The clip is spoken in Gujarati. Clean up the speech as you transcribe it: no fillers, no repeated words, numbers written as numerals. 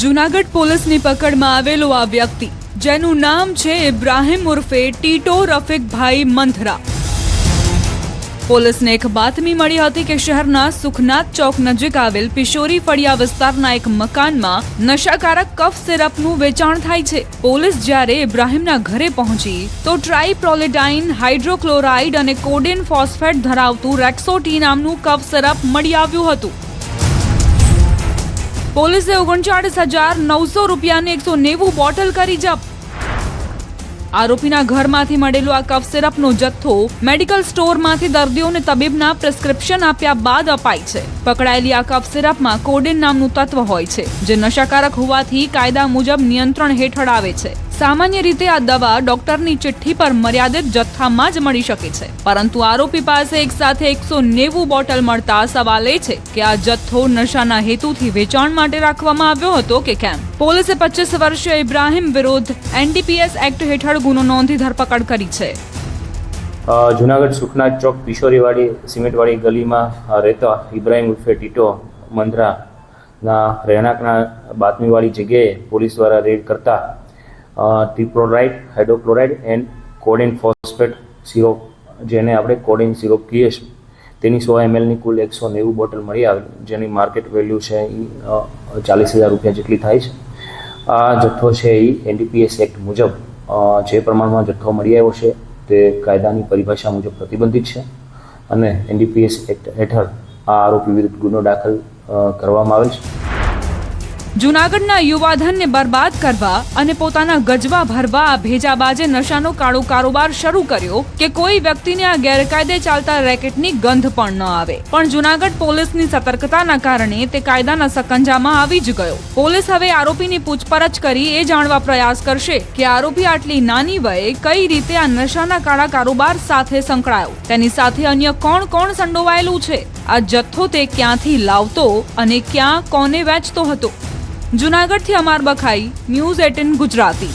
જૂનાગઢ પોલીસની પકડમાં આવેલો આ વ્યક્તિ જેનું નામ છે ઇબ્રાહિમ ઉર્ફે ટીટો રફીકભાઈ મંથરા। પોલીસને એક બાતમી મળી હતી કે શહેરના સુખનાથ ચોક નજીક આવેલ પિશોરી ફળિયા વિસ્તારના એક મકાનમાં નશાકારક કફ સિરપનું વેચાણ થાય છે। પોલીસ જ્યારે ઇબ્રાહિમના ઘરે પહોંચી તો ટ્રાઇપ્રોલિડાઇન, હાઇડ્રોક્લોરાઇડ અને કોડેન ફોસ્ફેટ ધરાવતું રેક્સોટી નામનું કફ સિરપ મળી આવ્યું હતું। પોલીસે 39,900 રૂપિયાની 190 બોટલ કરી જપ્ત। આરોપીના ઘરમાંથી મળેલો આ કફ સિરપનો જથ્થો મેડિકલ સ્ટોરમાંથી દર્દીઓને તબીબના પ્રિસ્ક્રિપ્શન આપ્યા બાદ અપાય છે। પકડાયેલી આ કફ સિરપમાં કોડેન નામનું તત્વ હોય છે જે નશાકારક હોવાથી કાયદા મુજબ નિયંત્રણ હેઠળ આવે છે। સામાન્ય રીતે આ દવા ડોક્ટરની ચિઠ્ઠી પર મર્યાદિત જથ્થામાં જ મળી શકે છે, પરંતુ આરોપી પાસે એક સાથે 190 બોટલ મળતા સવાલ એ છે કે આ જથ્થો નશાના હેતુથી વેચાણ માટે રાખવામાં આવ્યો હતો કે કેમ। પોલીસે 25 વર્ષીય ઇબ્રાહિમ વિરુદ્ધ NDPS એક્ટ હેઠળ ગુનો નોંધી ધરપકડ કરી છે। જૂનાગઢ સુખનાથ ચોક પિશોરીવાડી સિમેન્ટવાડી ગલીમાં રહેતા ઇબ્રાહિમ ઉર્ફે ટીટો મંથરાના રહેણાંકના બાતમીવાળી જગ્યાએ પોલીસ દ્વારા રેડ કરતા ટ્રાઇપ્રોલાઇડ, હાઇડ્રોક્લોરાઇડ એન્ડ કોડેન ફોસ્ફેટ સિરોપ, જેને આપણે કોડેન સિરોપ કહીએ છીએ, તેની 100 mlની કુલ 190 બોટલ મળી આવી, જેની માર્કેટ વેલ્યુ છે એ 40,000 રૂપિયા જેટલી થાય છે। આ જથ્થો છે એ NDPS એક્ટ મુજબ જે પ્રમાણમાં જથ્થો મળી આવ્યો છે તે કાયદાની પરિભાષા મુજબ પ્રતિબંધિત છે અને NDPS એક્ટ હેઠળ આ આરોપી વિરુદ્ધ ગુનો દાખલ કરવામાં આવેલ છે। જૂનાગઢના યુવાધનને બરબાદ કરવા અને પોતાના ગજવા ભરવા આ ભેજાબાજે નશાનો કાળો કારોબાર શરૂ કર્યો કે કોઈ વ્યક્તિને આ ગેરકાયદે ચાલતા રેકેટની ગંધ પણ ન આવે, પણ જૂનાગઢ પોલીસની સતર્કતાના કારણે તે કાયદાના સકંજામાં આવી જ ગયો। પોલીસ હવે આરોપીની પૂછપરછ કરી એ જાણવા પ્રયાસ કરશે કે આરોપી આટલી નાની વયે કઈ રીતે આ નશાના કાળા કારોબાર સાથે સંકળાયો, તેની સાથે અન્ય કોણ કોણ સંડોવાયેલું છે, આ જથ્થો તે ક્યાંથી લાવતો અને ક્યાં કોને વેચતો હતો। જૂનાગઢથી અમાર બખાઈ, ન્યૂઝ 18 ગુજરાતી।